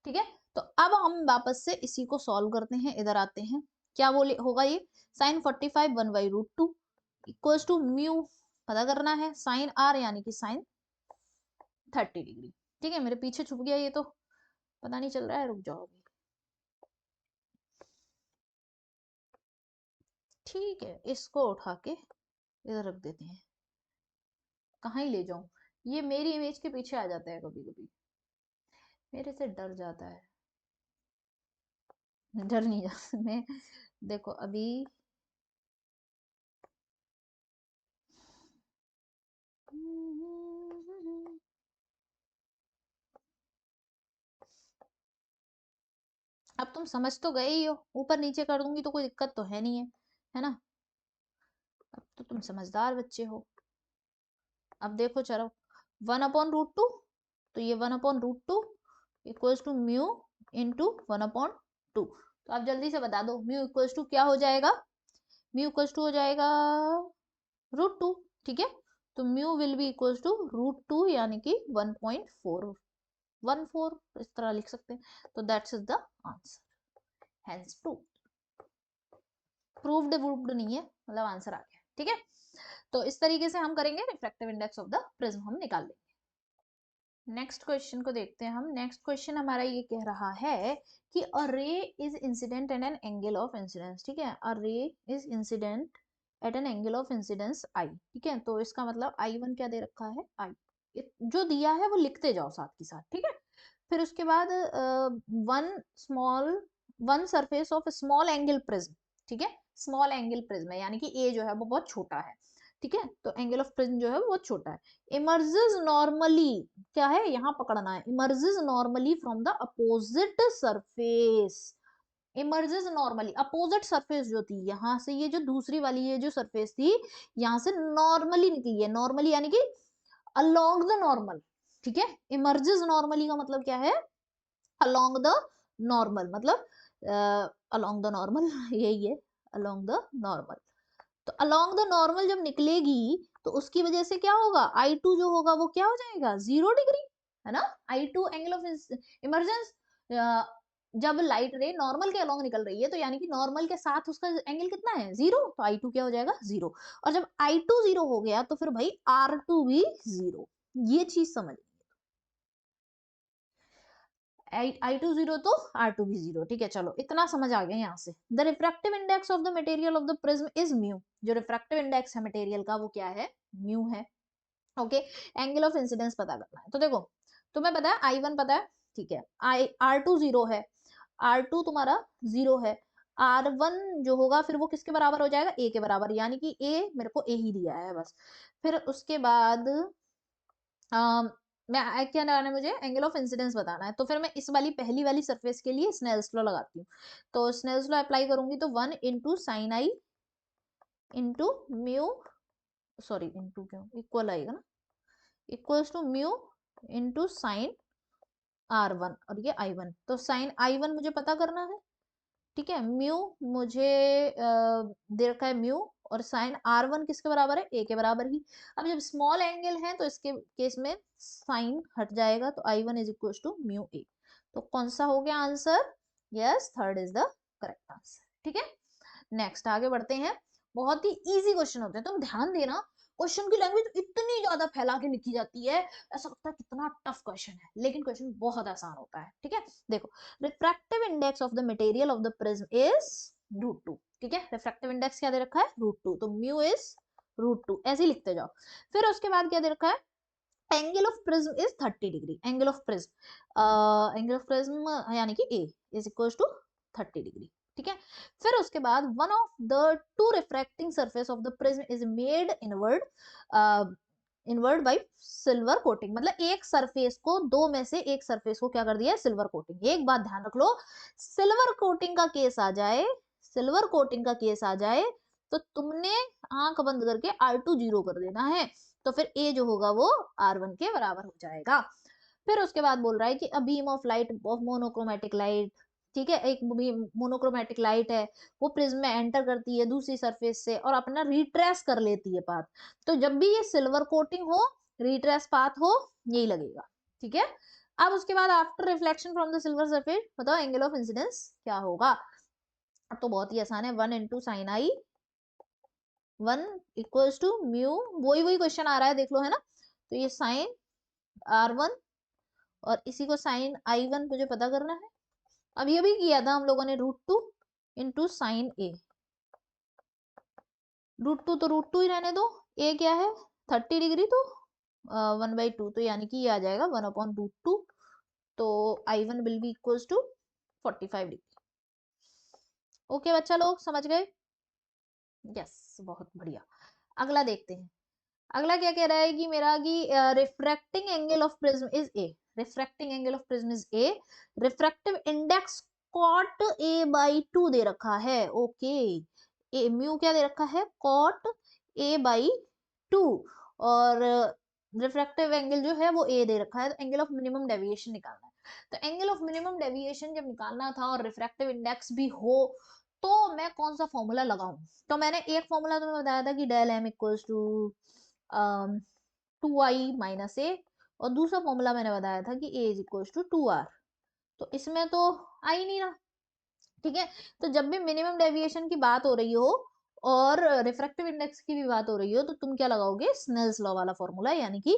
ठीक है, तो अब हम वापस से इसी को सॉल्व करते हैं, इधर आते हैं। क्या बोले होगा ये, sine 45 1 by root two equals to mu पता करना है, साइन आर यानी कि साइन 30 डिग्री। ठीक है, मेरे पीछे छुप गया ये, तो पता नहीं चल रहा है, रुक जाओ अभी। ठीक है, इसको उठा के इधर रख देते हैं, कहाँ ही ले जाऊं, ये मेरी इमेज के पीछे आ जाता है कभी कभी, मेरे से डर जाता है। डर नहीं जाता मैं, देखो अभी अब तुम समझ तो गए ही हो, ऊपर नीचे कर दूंगी तो कोई दिक्कत तो है नहीं है ना। अब तो तुम समझदार बच्चे हो। अब देखो चलो, 1/√2, तो ये 1/√2 इक्वल्स टू म्यू इंटू 1/2। तो आप जल्दी से बता दो म्यू इक्वल्स टू क्या हो जाएगा, म्यू इक्वल्स टू हो जाएगा √2। ठीक है, तो mu will be equals to √2 यानी कि 1.414, इस तरह लिख सकते हैं। तो that's is the answer, hence proved. Proved proved नहीं है, मतलब आंसर आ गया। ठीक है, तो इस तरीके से हम करेंगे, refractive index of the prism हम निकाल लेंगे। नेक्स्ट क्वेश्चन को देखते हैं हम। नेक्स्ट क्वेश्चन हमारा ये कह रहा है कि a ray is incident at an angle of incidence. ठीक है, a ray is incident at an angle of incidence I. ठीक है, तो इसका मतलब I1 क्या दे रखा है, आई जो दिया है वो लिखते जाओ साथ के साथ। ठीक है, फिर उसके बाद one small one surface of small angle prism. ठीक है, स्मॉल एंगल प्रिज्म है, यानी कि ए जो है वो बहुत छोटा है। ठीक है, तो एंगल ऑफ प्रिज्म जो है वो बहुत छोटा है। इमर्जेस नॉर्मली, क्या है यहाँ पकड़ना है, emerges normally from the opposite surface. Emerges normally, opposite surface जो थी यहाँ से, ये जो दूसरी वाली ये जो सरफेस थी यहाँ से नॉर्मली निकली है, नॉर्मली यानी कि अलोंग द नॉर्मल। ठीक है, इमर्जेस नॉर्मली का मतलब क्या है, अलोंग द नॉर्मल, मतलब अलोंग द नॉर्मल यही है, अलोंग द नॉर्मल। तो अलोंग द नॉर्मल जब निकलेगी तो उसकी वजह से क्या होगा, I2 जो होगा वो क्या हो जाएगा, 0 डिग्री, है ना। I2 एंगल ऑफ इमर्जेंस, जब लाइट रे नॉर्मल के अलोंग निकल रही है तो यानी कि नॉर्मल के साथ उसका एंगल कितना है, 0, तो I2 क्या हो जाएगा, 0। और जब I2 0 हो गया तो फिर भाई R2 भी 0, ये चीज समझ। I2 0 तो R2 भी 0। ठीक है, चलो इतना समझ आ गया यहाँ से। The refractive index of the material of the prism is mu. जो रिफ्रैक्टिव इंडेक्स है मटेरियल का वो क्या है, म्यू है। ओके, एंगल ऑफ इंसिडेंस पता करना है। तो देखो तुम्हें पता है I1 पता है, ठीक है, R2 0 है, R2 तुम्हारा 0 है, R1 जो होगा फिर वो किसके बराबर हो जाएगा, A के बराबर, यानी कि A मेरे को A ही दिया है बस। फिर उसके बाद मैं क्या लगाना है, मुझे एंगल ऑफ इंसिडेंस बताना है। तो फिर मैं इस वाली पहली वाली सरफेस के लिए स्नेल्स लॉ लगाती हूँ। तो स्नेल्स लॉ अप्लाई करूंगी तो 1 into sine I into mu, sorry into क्यों, इक्वल आएगा ना, equals to mu into sine R1 और ये I1। तो साइन I1 मुझे पता करना है, ठीक है। म्यू मुझे दे रखा है म्यू, और साइन R1 किसके बराबर है, A के बराबर ही। अब जब स्मॉल एंगल है तो इसके केस में साइन हट जाएगा, तो I1 is equal to mu A। तो कौन सा हो गया answer, yes third is the correct answer, ठीक है। नेक्स्ट आगे बढ़ते हैं। बहुत ही इजी क्वेश्चन होते हैं, तुम ध्यान देना, क्वेश्चन की लैंग्वेज इतनी ज्यादा फैला के लिखी जाती है, ऐसा लगता है कितना टफ क्वेश्चन है, लेकिन क्वेश्चन बहुत आसान होता है, ठीक है। देखो, refractive index of the material of the prism is √2, ठीक है। रिफ्रैक्टिव इंडेक्स क्या दे रखा है, √2, तो म्यू इज √2, ऐसे ही लिखते जाओ। फिर उसके बाद क्या दे रखा है, angle of prism is 30 degree, angle of prism यानी कि ए इज इक्वल टू 30 डिग्री, ठीक है। फिर उसके बाद one of the two refracting surface of the prism is made inward by silver coating, मतलब एक सरफेस को, दो में से एक सरफेस को क्या कर दिया है, सिल्वर कोटिंग। एक बात ध्यान रख लो, सिल्वर कोटिंग का केस आ जाए, सिल्वर कोटिंग का केस आ जाए तो तुमने आंख बंद करके R2 जीरो कर देना है, तो फिर A जो होगा वो R1 के बराबर हो जाएगा। फिर उसके बाद बोल रहा है कि a beam of light of monochromatic light, ठीक है, एक मोनोक्रोमेटिक लाइट है, वो प्रिज्म में एंटर करती है दूसरी सरफेस से और अपना रिट्रेस कर लेती है पाथ। तो जब भी ये सिल्वर कोटिंग हो, रिट्रेस पाथ हो, यही लगेगा, ठीक है। अब उसके बाद after reflection from the silver surface बताओ एंगल ऑफ इंसिडेंस क्या होगा। अब तो बहुत ही आसान है, 1 into sine I 1 equals to mu, वही वही क्वेश्चन आ रहा है देख लो, है ना। तो ये साइन R1 और इसी को साइन I1 मुझे पता करना है। अब ये भी किया था हम लोगों ने, √2 इंटू साइन A, √2 तो √2 ही रहने दो, A क्या है 30 डिग्री, तो 1/2, तो यानी कि ये आ जाएगा 1/√2, तो I1 will be equals to 45 degree. Okay बच्चा लोग समझ गए, यस बहुत बढ़िया। अगला देखते हैं, अगला क्या कह रहा है कि मेरा कि refracting angle of prism is A, refracting angle of prism is A, refractive index cot A/2 दे रखा है, ओके। ए म्यू क्या दे रखा है, कॉट A/2, और रिफ्रैक्टिव एंगल जो है वो ए दे रखा है, तो एंगल ऑफ मिनिमम डेविएशन निकालना है। तो एंगल ऑफ मिनिमम डेविएशन जब निकालना था और रिफ्रैक्टिव इंडेक्स भी हो, तो मैं कौन सा फॉर्मूला लगाऊं। तो मैंने एक फॉर्मूला तुम्हें बताया था कि del m equals to 2i-a, और दूसरा फॉर्मूला मैंने बताया था कि a is equals to 2r। तो इसमें तो आ ही नहीं रहा, ठीक है। तो जब भी मिनिमम डेविएशन की बात हो रही हो और रिफ्रैक्टिव इंडेक्स की भी बात हो रही हो, तो तुम क्या लगाओगे, स्नेल्स लॉ वाला फॉर्मूला, यानी कि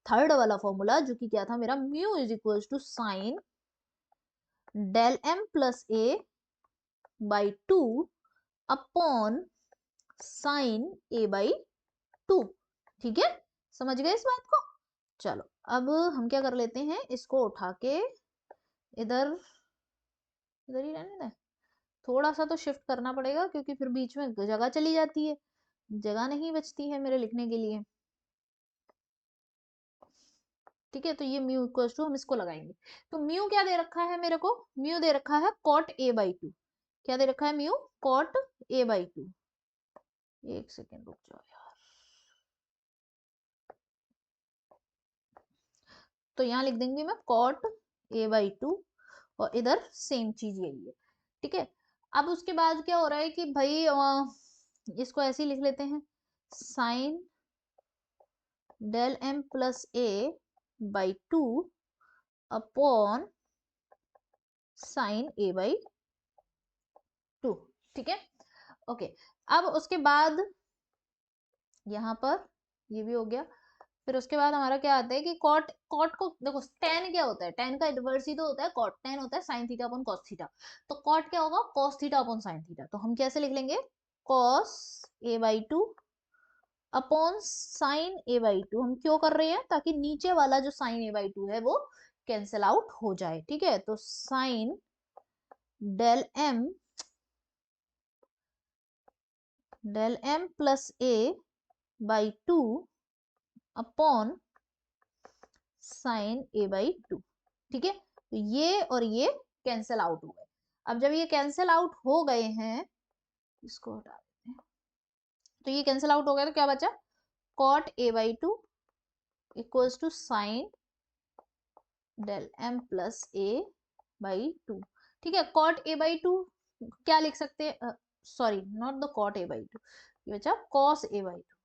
थर्ड वाला फॉर्मूला, जो कि क्या था मेरा, mu is equals to sine del M plus A by 2 upon sine A/2, ठीक है। समझ गए इस बात को, चलो अब हम क्या कर लेते हैं, इसको उठा के इधर, इधर ही रहने दें, थोड़ा सा तो शिफ्ट करना पड़ेगा क्योंकि फिर बीच में जगह चली जाती है, जगह नहीं बचती है मेरे लिखने के लिए, ठीक है। तो ये म्यू इक्वल्स टू, हम इसको लगाएंगे, तो म्यू क्या दे रखा है मेरे को, म्यू दे रखा है कॉट A/2, क्या दे रखा है म्यू, कॉट A/2, एक सेकेंड रुक जाओ यार, तो यहाँ लिख देंगे मैं कॉट A/2, और इधर सेम चीज यही है, ठीक है। अब उसके बाद क्या हो रहा है कि भाई इसको ऐसे ही लिख लेते हैं, sine del M plus A/2 upon sine A/2, ठीक है, ओके। अब उसके बाद यहाँ पर ये भी हो गया। फिर उसके बाद हमारा क्या आता है कि कॉट, कॉट को देखो, टेन क्या होता है, टेन का इनवर्स ही तो होता है कॉट, टेन होता है sine theta upon cos theta, तो कॉट क्या होगा, cos theta upon sine theta, तो हम कैसे लिख लेंगे, cos A/2 upon sine A/2, हम क्यों कर रहे हैं, ताकि नीचे वाला जो साइन A/2 है वो कैंसिल आउट हो जाए, ठीक है। तो sine del M del M plus A by 2 upon sine A by 2। ठीक है, तो ये और ये कैंसिल आउट हो गए। अब जब ये कैंसिल आउट हो गए हैं, इसको हटा देते हैं, तो ये कैंसिल आउट हो गया तो क्या बचा, cot A by 2 equals to sine del M plus A by 2। ठीक है, कॉट ए बाई 2 क्या लिख सकते हैं, sorry not the cot A by 2, ये बचा cos A by 2,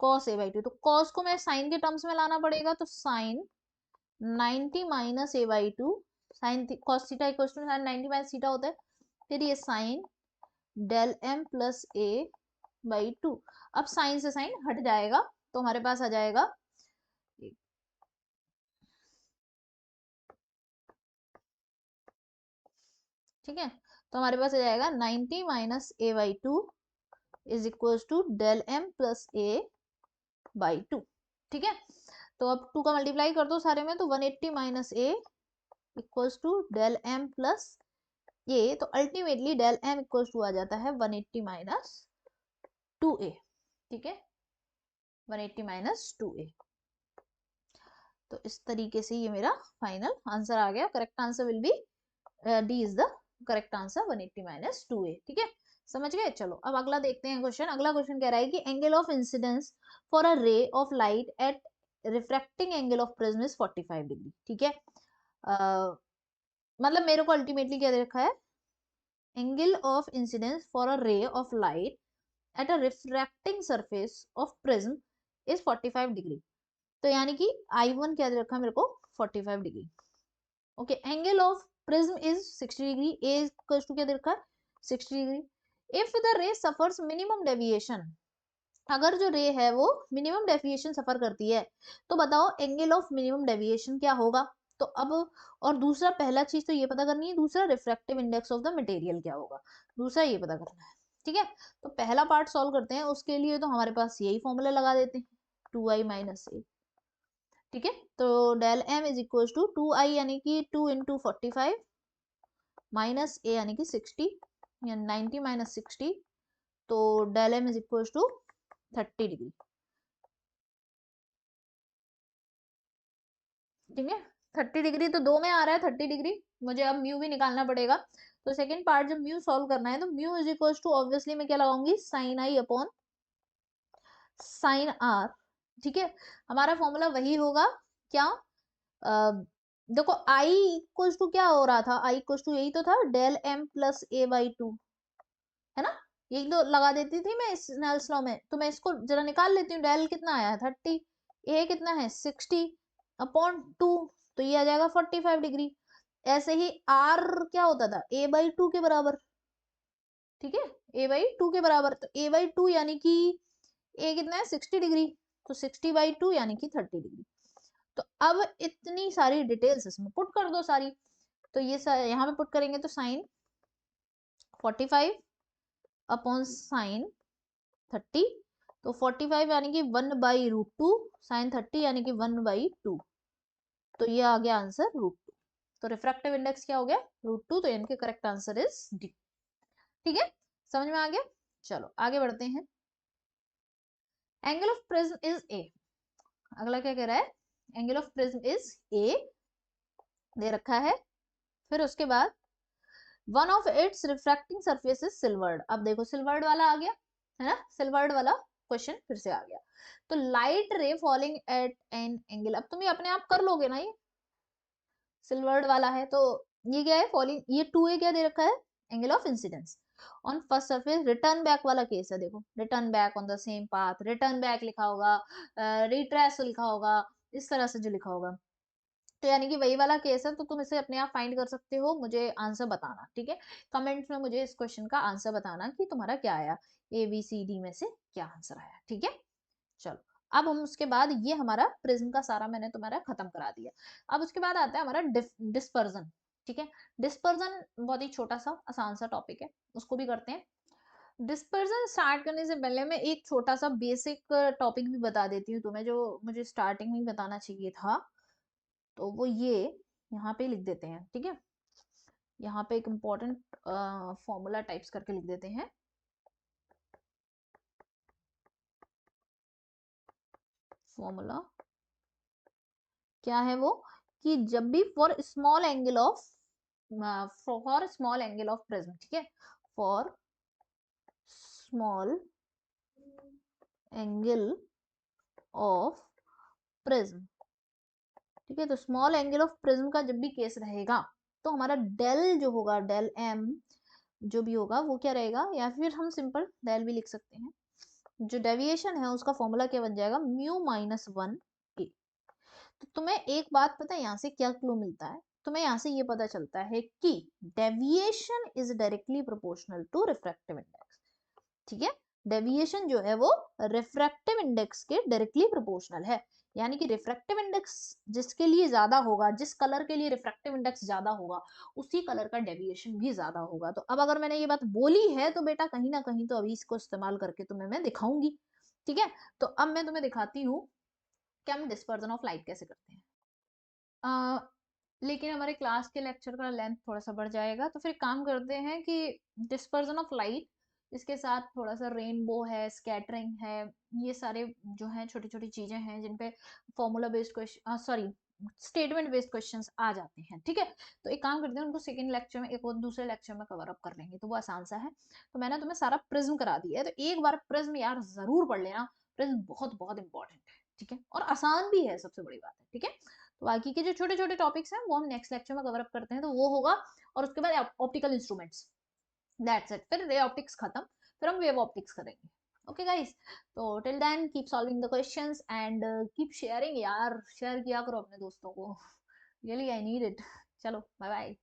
cos A by 2। तो कॉस को मैं साइन के टर्म्स में लाना पड़ेगा, तो sine 90 minus A by 2, sine cos theta equal to sine 90 minus theta होता है, फिर ये sine del M plus A by 2। अब साइन से साइन हट जाएगा, तो हमारे पास आ जाएगा, ठीक है, तो हमारे पास आ जाएगा 90 minus A by 2 is equal to del M plus A by 2। ठीक है, तो अब 2 का मल्टीप्लाई कर दो सारे में, तो 180 minus A equals to del M plus A, तो ultimately del m equals to आ जाता है 180 माइनस 2a। ठीक है, 180 माइनस 2a। तो इस तरीके से ये मेरा फाइनल आंसर आ गया। Correct answer will be D is the correct answer, 180 minus 2a। ठीक है, समझ गए। चलो अब अगला देखते हैं क्वेश्चन। अगला क्वेश्चन कह रहा है कि angle of incidence for a ray of light at refracting angle of prism is 45 degree. ठीक है, मतलब मेरे को अल्टीमेटली क्या दे रखा है, angle of incidence for a ray of light at a refracting surface of prism is 45 degree. तो यानी कि I1 क्या दे रखा है मेरे को, 45 degree. Okay, angle of prism is 60 degree, A equals to क्या दे रखा है, 60 degree. If the ray suffers minimum deviation, अगर जो रे है वो मिनिमम डेविएशन सफर करती है, तो बताओ एंगल ऑफ मिनिमम डेविएशन क्या होगा। तो अब, और दूसरा, पहला चीज तो ये पता करनी है, दूसरा refractive index of the material क्या होगा, दूसरा ये पता करना है। ठीक है, तो पहला पार्ट सॉल्व करते हैं, उसके लिए तो हमारे पास यही फॉर्मूला लगा देते हैं, 2i माइनस ए। ठीक है, तो del M is equal to 2i यानी कि 2 इंटू 45 माइनस ए यानी कि 60, या 90 माइनस 60, तो del M is equal to 30 degree. ठीक है, 30 डिग्री तो दो में आ रहा है 30 डिग्री, मुझे अब म्यू भी निकालना पड़ेगा। तो सेकंड पार्ट जब म्यू सॉल्व करना है, तो mu is equal to obviously मैं क्या लगाऊंगी, साइन आई अपॉन साइन आर। ठीक है, हमारा फॉर्मूला वही होगा, क्या, देखो आई इक्वल टू क्या हो रहा था, आई इक्वल टू यही तो था, del M plus A by 2, है ना, यही तो लगा देती थी मैं इस नेल्स लॉ में। तो मैं इसको जरा निकाल लेती हूँ, डेल कितना आया 30, ए कितना है 60 अपॉन 2, तो ये आ जाएगा 45 डिग्री। ऐसे ही आर क्या होता था, ए बाई 2 के बराबर। ठीक है, ए बाई 2 के बराबर, तो ए बाई 2 यानी कि ए कितना है 60 डिग्री, तो 60 बाई 2 यानी कि 30 डिग्री। तो अब इतनी सारी डिटेल्स इसमें पुट कर दो सारी, तो ये यहाँ पे पुट करेंगे तो साइन 45 अपॉन साइन 30, तो 45 यानी कि 1/√2, साइन 30 यानी कि 1/2, तो ये आ गया आंसर √2। तो रिफ्रैक्टिव इंडेक्स क्या हो गया, √2, तो यानी कि करेक्ट आंसर इज डी। ठीक है, समझ में आ गया। चलो आगे बढ़ते हैं। Angle of prism is A, अगला क्या कह रहा है, angle of prism is A दे रखा है। फिर उसके बाद one of its refracting surface is silvered. अब देखो सिल्वर्ड वाला आ गया है ना, सिल्वर्ड वाला क्वेश्चन फिर से आ गया। तो लाइट रे फॉलिंग एट एन एंगल, अब तुम ये अपने आप कर लोगे ना, ये सिल्वर्ड वाला है, तो ये क्या है, फॉलिंग, ये 2a क्या दे रखा है, angle of incidence on first surface. Return back वाला केस है, देखो return back on the same path, return back लिखा होगा, रिट्रेस लिखा होगा, इस तरह से जो लिखा होगा, तो यानी कि वही वाला केस है। तो तुम इसे अपने आप फाइंड कर सकते हो, मुझे आंसर बताना। ठीक है, कमेंट्स में मुझे इस क्वेश्चन का आंसर बताना कि तुम्हारा क्या आया, ABCD में से क्या आंसर आया। ठीक है, चलो अब हम उसके बाद, ये हमारा प्रिज्म का सारा मैंने तुम्हारा खत्म करा दिया। अब उसके बाद आता है हमारा डिस्पर्जन। ठीक है, डिस्पर्जन बहुत ही छोटा सा आसान सा टॉपिक है, उसको भी करते हैं। डिस्पर्जन स्टार्ट करने से पहले मैं एक छोटा सा बेसिक टॉपिक भी बता देती हूँ तुम्हें, जो मुझे स्टार्टिंग में ही बताना चाहिए था। तो वो ये यहाँ पे लिख देते हैं। ठीक है, यहाँ पे एक इम्पोर्टेंट फॉर्मूला टाइप्स करके लिख देते हैं। फॉर्मूला क्या है वो, कि जब भी for small angle of prism, ठीक है, for small angle of prism, ठीक है, तो स्मॉल एंगल ऑफ प्रिज्म का जब भी केस रहेगा तो हमारा डेल जो होगा, डेल एम जो भी होगा वो क्या रहेगा, या फिर हम सिंपल डेल भी लिख सकते हैं, जो डेविएशन है उसका फॉर्मूला क्या बन जाएगा, म्यू माइनस 1 ए। तो तुम्हें एक बात पता है यहाँ से क्या क्लू मिलता है, तुम्हें यहाँ से ये पता चलता है कि deviation is directly proportional to refractive index, ठीक है, डेविएशन जो है वो रिफ्रैक्टिव इंडेक्स के डायरेक्टली प्रोपोर्शनल है, यानी कि रिफ्रैक्टिव इंडेक्स जिसके लिए ज्यादा होगा, जिस कलर के लिए रिफ्रैक्टिव इंडेक्स ज्यादा होगा उसी कलर का डेविएशन भी ज्यादा होगा। तो अब अगर मैंने ये बात बोली है तो बेटा कहीं ना कहीं तो अभी इसको इस्तेमाल करके तुम्हें मैं दिखाऊंगी, ठीक है। तो अब मैं तुम्हें दिखाती हूँ कि हम डिस्पर्जन ऑफ लाइट कैसे करते हैं। लेकिन हमारे क्लास के लेक्चर का लेंथ थोड़ा सा बढ़ जाएगा, तो फिर काम करते हैं कि डिस्पर्जन ऑफ लाइट, इसके साथ थोड़ा सा रेनबो है, स्कैटरिंग है, ये सारे जो हैं छोटी छोटी चीजें हैं जिन पे formula based question, sorry, statement based questions आ जाते हैं, ठीक है। तो एक काम करते हैं, उनको सेकंड लेक्चर में, एक और दूसरे लेक्चर में कवर अप कर लेंगे, तो वो आसान सा है। तो मैंने तुम्हें सारा प्रिज्म करा दिया है, तो एक बार प्रिज्म यार जरूर पढ़ लेना, प्रिज्म बहुत बहुत इंपॉर्टेंट है, ठीक है, और आसान भी है, सबसे बड़ी बात है, ठीक है। तो बाकी के जो छोटे छोटे टॉपिक्स हैं वो हम नेक्स्ट लेक्चर में कवर अप करते हैं, तो वो होगा, और उसके बाद ऑप्टिकल इंस्ट्रूमेंट्स, दैट्स इट, फिर रे ऑप्टिक्स खत्म, फिर हम वेव ऑप्टिक्स करेंगे। ओके गाइस, तो till then keep solving the questions and keep sharing यार, शेयर किया करो अपने दोस्तों को, रियली आई नीड इट। चलो बाय बाय।